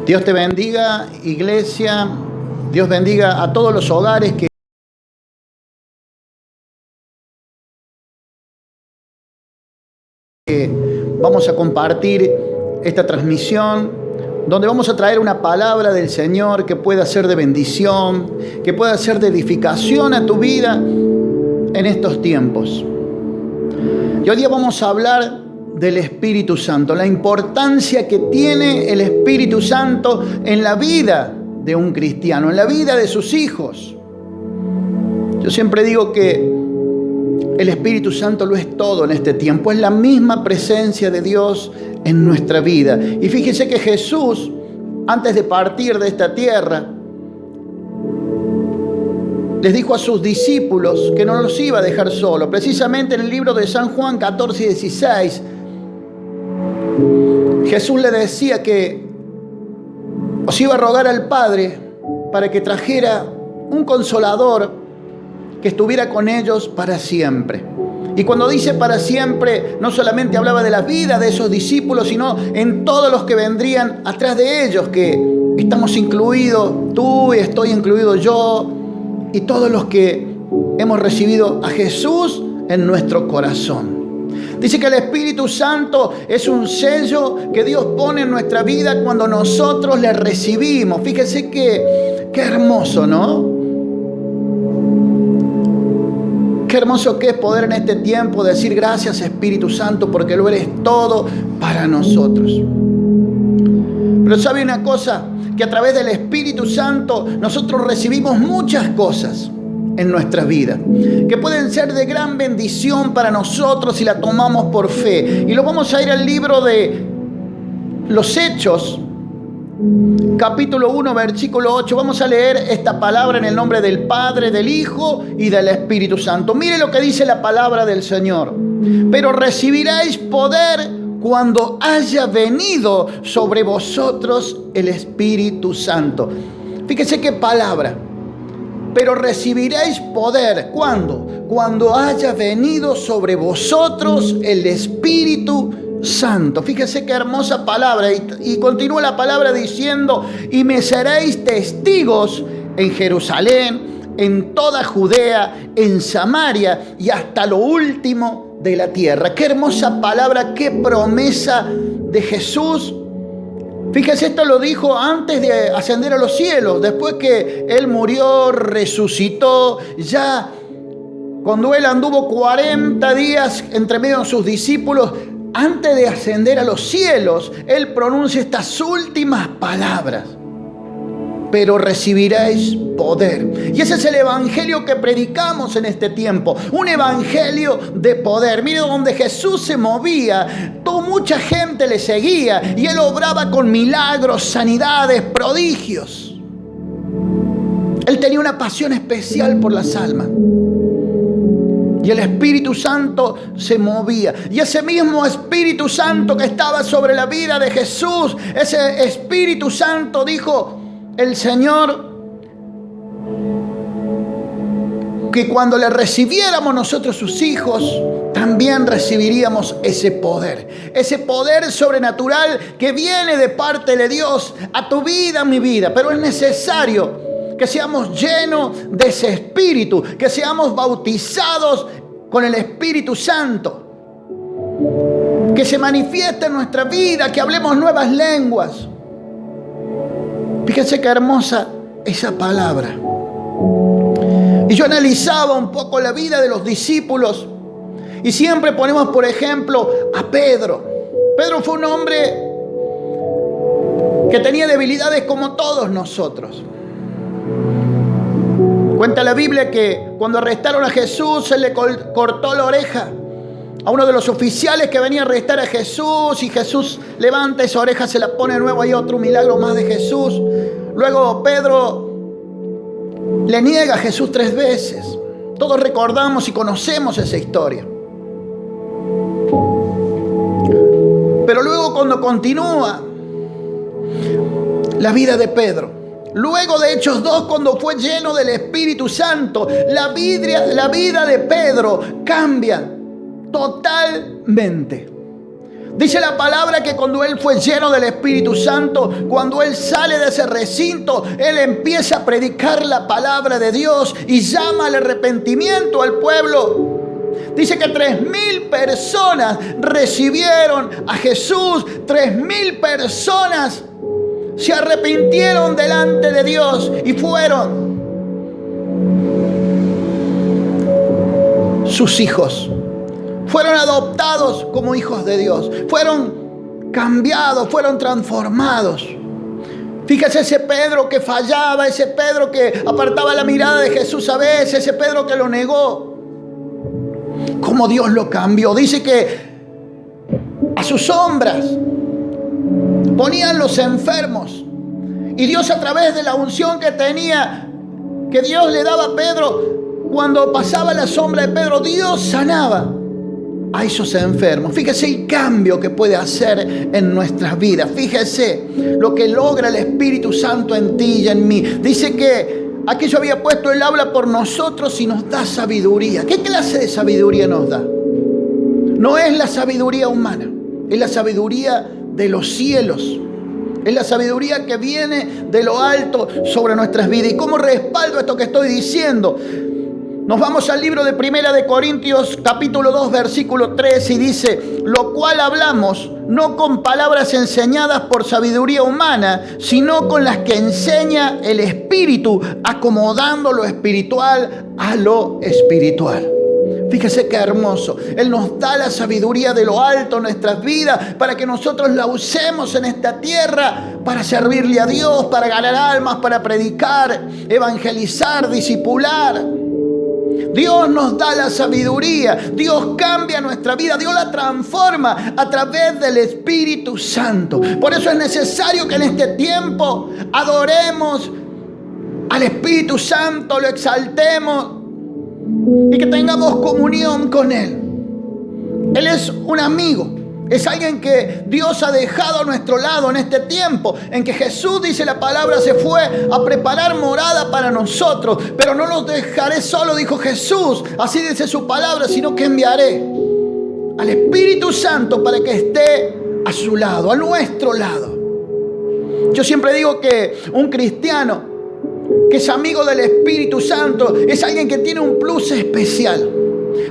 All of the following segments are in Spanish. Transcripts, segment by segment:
Dios te bendiga, iglesia. Dios bendiga a todos los hogares que vamos a compartir esta transmisión, donde vamos a traer una palabra del Señor que pueda ser de bendición, que pueda ser de edificación a tu vida en estos tiempos. Y hoy día vamos a hablar del Espíritu Santo, la importancia que tiene el Espíritu Santo en la vida de un cristiano, en la vida de sus hijos. Yo siempre digo que el Espíritu Santo lo es todo en este tiempo, es la misma presencia de Dios en nuestra vida. Y fíjese que Jesús, antes de partir de esta tierra, les dijo a sus discípulos que no los iba a dejar solos. Precisamente en el libro de San Juan 14 y 16, Jesús le decía que os iba a rogar al Padre para que trajera un consolador que estuviera con ellos para siempre. Y cuando dice para siempre, no solamente hablaba de la vida de esos discípulos, sino en todos los que vendrían atrás de ellos, que estamos incluidos, tú y estoy incluido yo, y todos los que hemos recibido a Jesús en nuestro corazón. Dice que el Espíritu Santo es un sello que Dios pone en nuestra vida cuando nosotros le recibimos. Fíjese qué hermoso, ¿no? Qué hermoso que es poder en este tiempo decir gracias, Espíritu Santo, porque lo eres todo para nosotros. Pero ¿sabe una cosa? Que a través del Espíritu Santo nosotros recibimos muchas cosas en nuestra vida, que pueden ser de gran bendición para nosotros si la tomamos por fe. Y lo vamos a ir al libro de los Hechos, capítulo 1, versículo 8. Vamos a leer esta palabra en el nombre del Padre, del Hijo y del Espíritu Santo. Mire lo que dice la palabra del Señor. Pero recibiréis poder cuando haya venido sobre vosotros el Espíritu Santo. Fíjese qué palabra. Pero recibiréis poder. ¿Cuándo? Cuando haya venido sobre vosotros el Espíritu Santo. Fíjese qué hermosa palabra. Y continúa la palabra diciendo: y me seréis testigos en Jerusalén, en toda Judea, en Samaria y hasta lo último de la tierra. Qué hermosa palabra, qué promesa de Jesús. Fíjese, esto lo dijo antes de ascender a los cielos, después que Él murió, resucitó, ya cuando Él anduvo 40 días entre medio de sus discípulos, antes de ascender a los cielos, Él pronuncia estas últimas palabras. Pero recibiréis poder. Y ese es el evangelio que predicamos en este tiempo. Un evangelio de poder. Mire, donde Jesús se movía, mucha gente le seguía. Y Él obraba con milagros, sanidades, prodigios. Él tenía una pasión especial por las almas. Y el Espíritu Santo se movía. Y ese mismo Espíritu Santo que estaba sobre la vida de Jesús, ese Espíritu Santo, dijo el Señor, que cuando le recibiéramos nosotros sus hijos, también recibiríamos ese poder sobrenatural que viene de parte de Dios a tu vida, a mi vida. Pero es necesario que seamos llenos de ese Espíritu, que seamos bautizados con el Espíritu Santo, que se manifieste en nuestra vida, que hablemos nuevas lenguas. Fíjense qué hermosa esa palabra. Y yo analizaba un poco la vida de los discípulos y siempre ponemos, por ejemplo, a Pedro. Pedro fue un hombre que tenía debilidades como todos nosotros. Cuenta la Biblia que cuando arrestaron a Jesús, se le cortó la oreja a uno de los oficiales que venía a arrestar a Jesús, y Jesús levanta esa oreja, se la pone de nuevo. Hay otro milagro más de Jesús. Luego Pedro le niega a Jesús 3 veces. Todos recordamos y conocemos esa historia. Pero luego, cuando continúa la vida de Pedro, luego de Hechos 2, cuando fue lleno del Espíritu Santo, la vida de Pedro cambia totalmente. Dice la palabra que cuando él fue lleno del Espíritu Santo, cuando él sale de ese recinto, él empieza a predicar la palabra de Dios y llama al arrepentimiento al pueblo. Dice que 3,000 personas recibieron a Jesús. 3,000 personas se arrepintieron delante de Dios y fueron sus hijos. Fueron adoptados como hijos de Dios. Fueron cambiados, fueron transformados. Fíjese ese Pedro que fallaba, ese Pedro que apartaba la mirada de Jesús a veces, ese Pedro que lo negó. Cómo Dios lo cambió. Dice que a sus sombras ponían los enfermos. Y Dios, a través de la unción que tenía, que Dios le daba a Pedro, cuando pasaba la sombra de Pedro, Dios sanaba a esos enfermos. Fíjese el cambio que puede hacer en nuestras vidas. Fíjese lo que logra el Espíritu Santo en ti y en mí. Dice que aquello había puesto el habla por nosotros y nos da sabiduría. ¿Qué clase de sabiduría nos da? No es la sabiduría humana, es la sabiduría de los cielos. Es la sabiduría que viene de lo alto sobre nuestras vidas. ¿Y cómo respaldo esto que estoy diciendo? Nos vamos al libro de Primera de Corintios, capítulo 2, versículo 3, y dice: lo cual hablamos no con palabras enseñadas por sabiduría humana, sino con las que enseña el Espíritu, acomodando lo espiritual a lo espiritual. Fíjese qué hermoso. Él nos da la sabiduría de lo alto en nuestras vidas para que nosotros la usemos en esta tierra para servirle a Dios, para ganar almas, para predicar, evangelizar, discipular. Dios nos da la sabiduría, Dios cambia nuestra vida, Dios la transforma a través del Espíritu Santo. Por eso es necesario que en este tiempo adoremos al Espíritu Santo, lo exaltemos y que tengamos comunión con Él. Él es un amigo. Es alguien que Dios ha dejado a nuestro lado en este tiempo en que Jesús, dice la palabra, se fue a preparar morada para nosotros. Pero no los dejaré solo, dijo Jesús. Así dice su palabra, sino que enviaré al Espíritu Santo para que esté a su lado, a nuestro lado. Yo siempre digo que un cristiano que es amigo del Espíritu Santo es alguien que tiene un plus especial.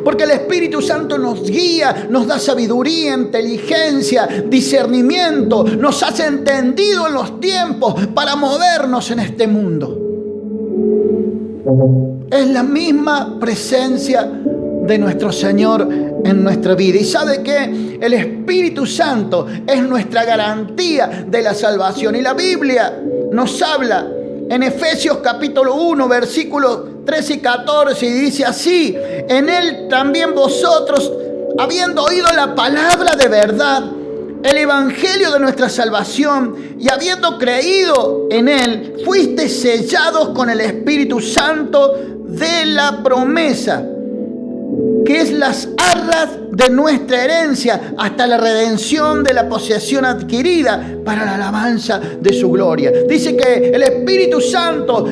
Porque el Espíritu Santo nos guía, nos da sabiduría, inteligencia, discernimiento, nos hace entendido en los tiempos para movernos en este mundo. Es la misma presencia de nuestro Señor en nuestra vida. ¿Y sabe qué? El Espíritu Santo es nuestra garantía de la salvación. Y la Biblia nos habla en Efesios capítulo 1, versículos 13 y 14, y dice así: en Él también vosotros, habiendo oído la palabra de verdad, el evangelio de nuestra salvación, y habiendo creído en Él, fuisteis sellados con el Espíritu Santo de la promesa, que es las arras de nuestra herencia, hasta la redención de la posesión adquirida para la alabanza de su gloria. Dice que el Espíritu Santo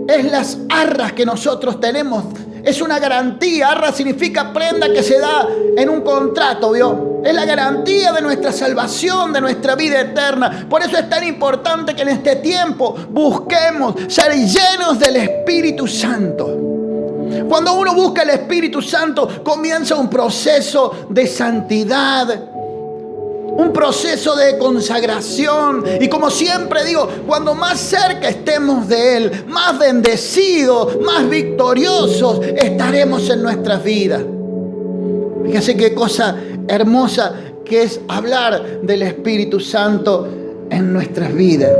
es las arras que nosotros tenemos. Es una garantía. Arra significa prenda que se da en un contrato, ¿vio? Es la garantía de nuestra salvación, de nuestra vida eterna. Por eso es tan importante que en este tiempo busquemos ser llenos del Espíritu Santo. Cuando uno busca el Espíritu Santo, comienza un proceso de santidad, un proceso de consagración. Y como siempre digo, cuando más cerca estemos de Él, más bendecidos, más victoriosos estaremos en nuestras vidas. Fíjense qué cosa hermosa que es hablar del Espíritu Santo en nuestras vidas.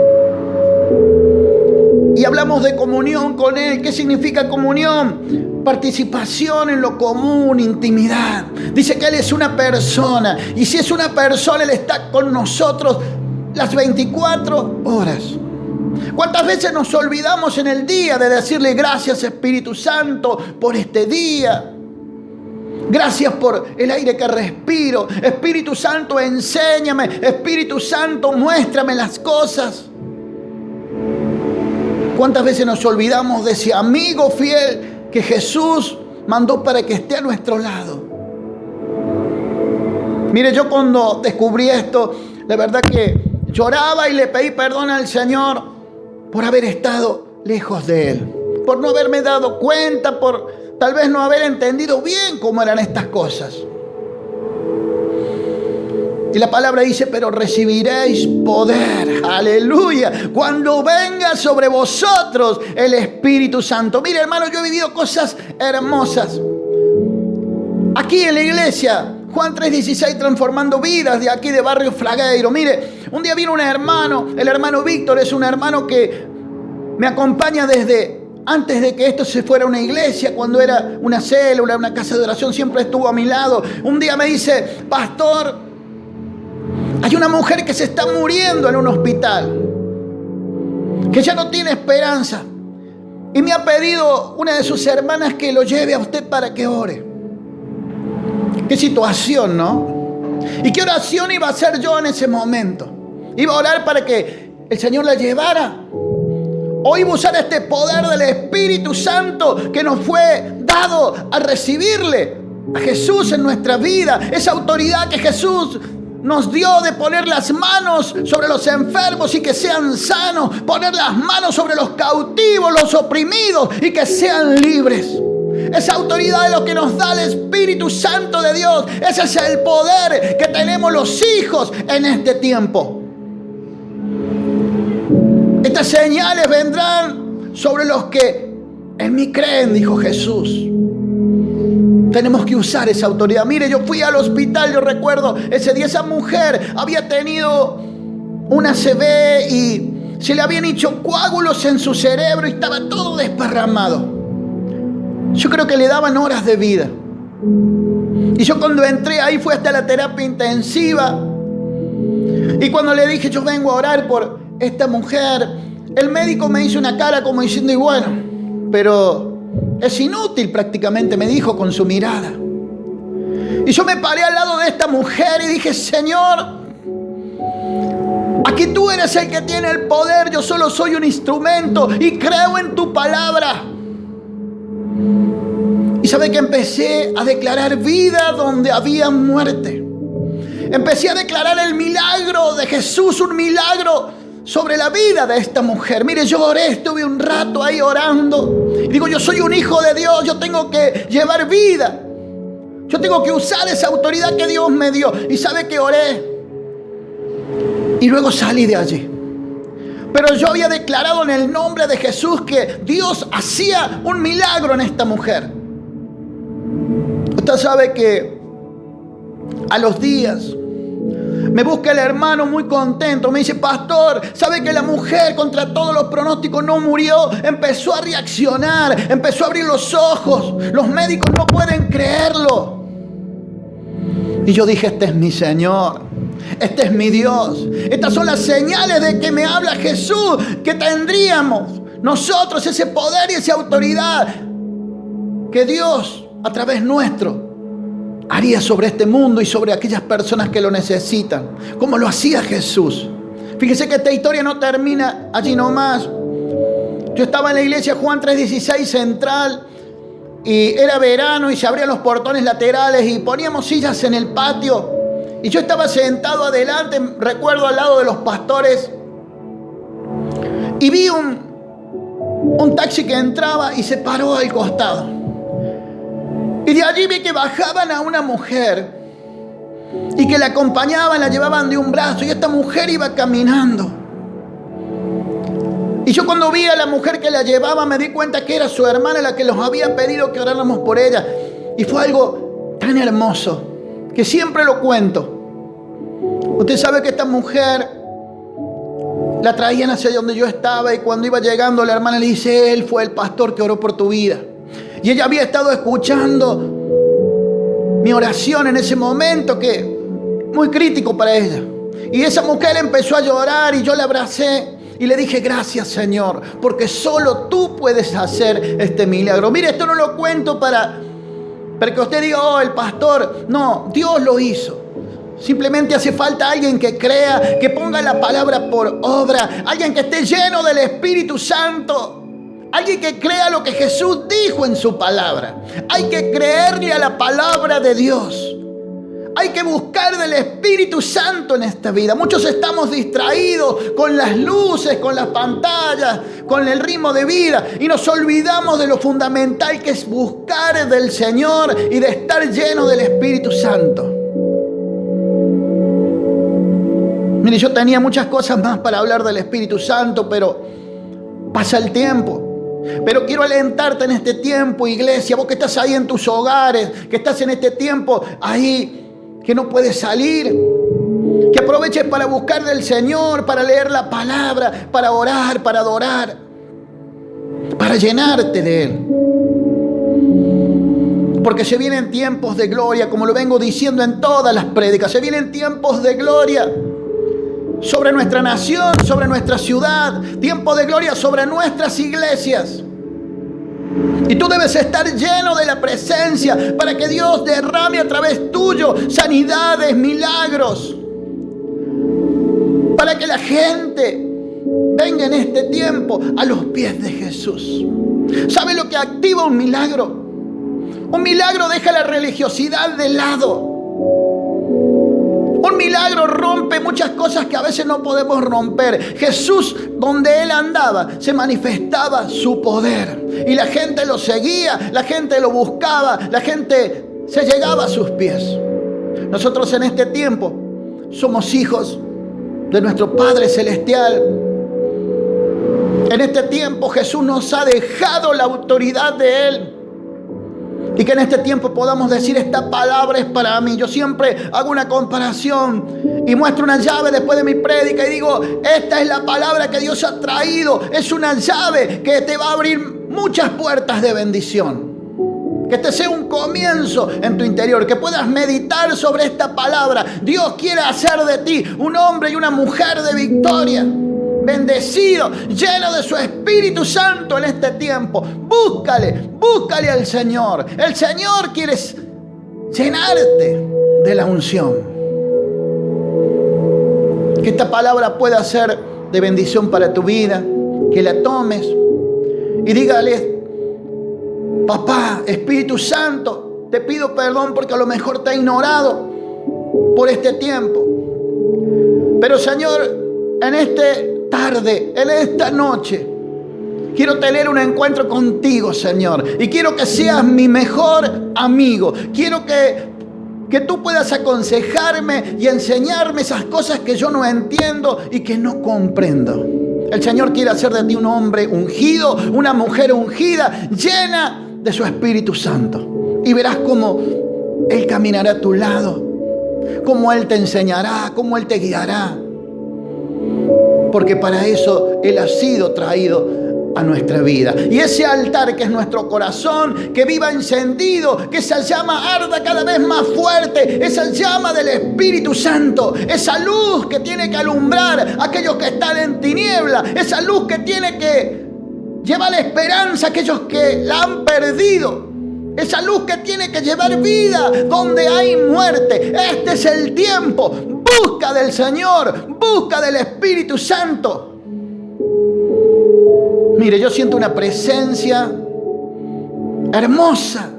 Y hablamos de comunión con Él. ¿Qué significa comunión? Participación en lo común, intimidad. Dice que Él es una persona. Y si es una persona, Él está con nosotros las 24 horas. ¿Cuántas veces nos olvidamos en el día de decirle gracias, Espíritu Santo, por este día? Gracias por el aire que respiro. Espíritu Santo, enséñame. Espíritu Santo, muéstrame las cosas. ¿Cuántas veces nos olvidamos de ese amigo fiel que Jesús mandó para que esté a nuestro lado? Mire, yo cuando descubrí esto, la verdad que lloraba y le pedí perdón al Señor por haber estado lejos de Él, por no haberme dado cuenta, por tal vez no haber entendido bien cómo eran estas cosas. Y la palabra dice, pero recibiréis poder, aleluya, cuando venga sobre vosotros el Espíritu Santo. Mire, hermano, yo he vivido cosas hermosas aquí en la iglesia. Juan 3:16, transformando vidas, de aquí de Barrio Fragueiro. Mire, un día vino un hermano, el hermano Víctor, es un hermano que me acompaña desde antes de que esto se fuera una iglesia, cuando era una célula, una casa de oración, siempre estuvo a mi lado. Un día me dice, pastor, hay una mujer que se está muriendo en un hospital, que ya no tiene esperanza, y me ha pedido una de sus hermanas que lo lleve a usted para que ore. Qué situación, ¿no? ¿Y qué oración iba a hacer yo en ese momento? ¿Iba a orar para que el Señor la llevara? ¿O iba a usar este poder del Espíritu Santo que nos fue dado al recibirle a Jesús en nuestra vida? Esa autoridad que Jesús nos dio de poner las manos sobre los enfermos y que sean sanos, poner las manos sobre los cautivos, los oprimidos y que sean libres. Esa autoridad es lo que nos da el Espíritu Santo de Dios. Ese es el poder que tenemos los hijos en este tiempo. Estas señales vendrán sobre los que en mí creen, dijo Jesús. Tenemos que usar esa autoridad. Mire, yo fui al hospital, yo recuerdo ese día, esa mujer había tenido una ACV y se le habían hecho coágulos en su cerebro y estaba todo desparramado. Yo creo que le daban horas de vida. Y yo cuando entré ahí fui hasta la terapia intensiva. Y cuando le dije, yo vengo a orar por esta mujer, el médico me hizo una cara como diciendo, y bueno, pero es inútil prácticamente, me dijo con su mirada. Y yo me paré al lado de esta mujer y dije, Señor, aquí tú eres el que tiene el poder, yo solo soy un instrumento y creo en tu palabra. Y sabe que empecé a declarar vida donde había muerte. Empecé a declarar el milagro de Jesús, un milagro sobre la vida de esta mujer. Mire, yo oré, estuve un rato ahí orando. Y digo, yo soy un hijo de Dios, yo tengo que llevar vida. Yo tengo que usar esa autoridad que Dios me dio. Y sabe que oré. Y luego salí de allí. Pero yo había declarado en el nombre de Jesús que Dios hacía un milagro en esta mujer. Usted sabe que a los días me busca el hermano muy contento. Me dice, pastor, ¿sabe que la mujer contra todos los pronósticos no murió? Empezó a reaccionar, empezó a abrir los ojos. Los médicos no pueden creerlo. Y yo dije, este es mi Señor, este es mi Dios. Estas son las señales de que me habla Jesús, que tendríamos nosotros ese poder y esa autoridad que Dios a través nuestro haría sobre este mundo y sobre aquellas personas que lo necesitan, como lo hacía Jesús. Fíjese que esta historia no termina allí nomás. Yo estaba en la iglesia Juan 3:16 Central y era verano y se abrían los portones laterales y poníamos sillas en el patio y yo estaba sentado adelante, recuerdo, al lado de los pastores, y vi un taxi que entraba y se paró al costado. Y de allí vi que bajaban a una mujer y que la acompañaban, la llevaban de un brazo, y esta mujer iba caminando. Y yo cuando vi a la mujer que la llevaba me di cuenta que era su hermana la que nos había pedido que oráramos por ella. Y fue algo tan hermoso que siempre lo cuento. Usted sabe que esta mujer la traían hacia donde yo estaba y cuando iba llegando la hermana le dice, él fue el pastor que oró por tu vida. Y ella había estado escuchando mi oración en ese momento, que muy crítico para ella. Y esa mujer empezó a llorar y yo la abracé y le dije, gracias Señor, porque solo tú puedes hacer este milagro. Mire, esto no lo cuento para que usted diga, oh, el pastor. No, Dios lo hizo. Simplemente hace falta alguien que crea, que ponga la palabra por obra, alguien que esté lleno del Espíritu Santo. Alguien que crea lo que Jesús dijo en su palabra. Hay que creerle a la palabra de Dios. Hay que buscar del Espíritu Santo en esta vida. Muchos estamos distraídos con las luces, con las pantallas, con el ritmo de vida y nos olvidamos de lo fundamental que es buscar del Señor y de estar lleno del Espíritu Santo. Mire, yo tenía muchas cosas más para hablar del Espíritu Santo, pero pasa el tiempo. Pero quiero alentarte en este tiempo, iglesia, vos que estás ahí en tus hogares, que estás en este tiempo ahí, que no puedes salir, que aproveches para buscar del Señor, para leer la palabra, para orar, para adorar, para llenarte de Él. Porque se vienen tiempos de gloria, como lo vengo diciendo en todas las prédicas, se vienen tiempos de gloria sobre nuestra nación, sobre nuestra ciudad, tiempo de gloria sobre nuestras iglesias. Y tú debes estar lleno de la presencia para que Dios derrame a través tuyo sanidades, milagros, para que la gente venga en este tiempo a los pies de Jesús. ¿Sabe lo que activa un milagro? Un milagro deja la religiosidad de lado. Un milagro rompe muchas cosas que a veces no podemos romper. Jesús, donde Él andaba, se manifestaba su poder. Y la gente lo seguía, la gente lo buscaba, la gente se llegaba a sus pies. Nosotros en este tiempo somos hijos de nuestro Padre Celestial. En este tiempo Jesús nos ha dejado la autoridad de Él. Y que en este tiempo podamos decir: esta palabra es para mí. Yo siempre hago una comparación y muestro una llave después de mi prédica y digo: esta es la palabra que Dios ha traído. Es una llave que te va a abrir muchas puertas de bendición. Que este sea un comienzo en tu interior, que puedas meditar sobre esta palabra. Dios quiere hacer de ti un hombre y una mujer de victoria, bendecido, lleno de su Espíritu Santo en este tiempo. Búscale al Señor. El Señor quiere llenarte de la unción. Que esta palabra pueda ser de bendición para tu vida, que la tomes y dígale: papá, Espíritu Santo, te pido perdón porque a lo mejor te he ignorado por este tiempo. Pero Señor, en esta tarde, en esta noche, quiero tener un encuentro contigo, Señor. Y quiero que seas mi mejor amigo. Quiero que tú puedas aconsejarme y enseñarme esas cosas que yo no entiendo y que no comprendo. El Señor quiere hacer de ti un hombre ungido, una mujer ungida, llena de su Espíritu Santo. Y verás cómo Él caminará a tu lado, cómo Él te enseñará, cómo Él te guiará. Porque para eso Él ha sido traído a nuestra vida. Y ese altar que es nuestro corazón, que viva encendido, que esa llama arda cada vez más fuerte, esa llama del Espíritu Santo, esa luz que tiene que alumbrar a aquellos que están en tiniebla, esa luz que tiene que llevar esperanza a aquellos que la han perdido, esa luz que tiene que llevar vida donde hay muerte. Este es el tiempo. Busca del Señor, busca del Espíritu Santo. Mire, yo siento una presencia hermosa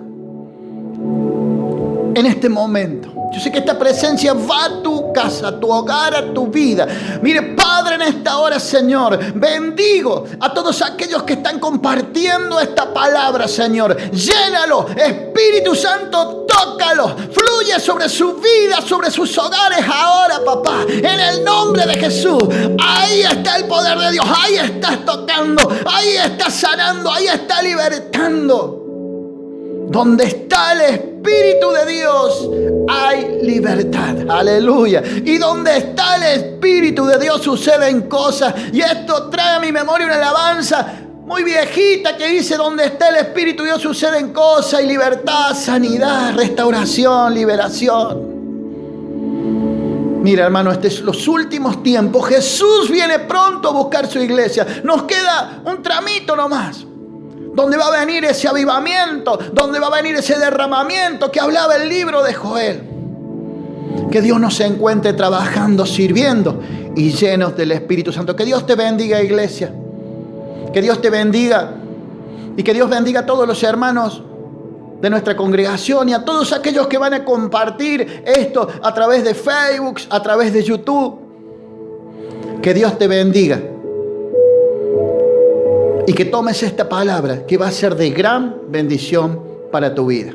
en este momento. Yo sé que esta presencia va a tu casa, a tu hogar, a tu vida. Mire, Padre, en esta hora, Señor, bendigo a todos aquellos que están compartiendo esta palabra, Señor. Llénalo, Espíritu Santo, tócalo, fluye sobre su vida, sobre sus hogares ahora, papá. En el nombre de Jesús, ahí está el poder de Dios, ahí estás tocando, ahí estás sanando, ahí está libertando. Donde está el Espíritu de Dios, hay libertad. Aleluya. Y donde está el Espíritu de Dios, suceden cosas. Y esto trae a mi memoria una alabanza muy viejita que dice: donde está el Espíritu de Dios, suceden cosas. Y libertad, sanidad, restauración, liberación. Mira, hermano, estos son los últimos tiempos. Jesús viene pronto a buscar su iglesia. Nos queda un tramito nomás, donde va a venir ese avivamiento, donde va a venir ese derramamiento que hablaba el libro de Joel. Que Dios nos encuentre trabajando, sirviendo y llenos del Espíritu Santo. Que Dios te bendiga, iglesia. Que Dios te bendiga y que Dios bendiga a todos los hermanos de nuestra congregación y a todos aquellos que van a compartir esto a través de Facebook, a través de YouTube. Que Dios te bendiga y que tomes esta palabra que va a ser de gran bendición para tu vida.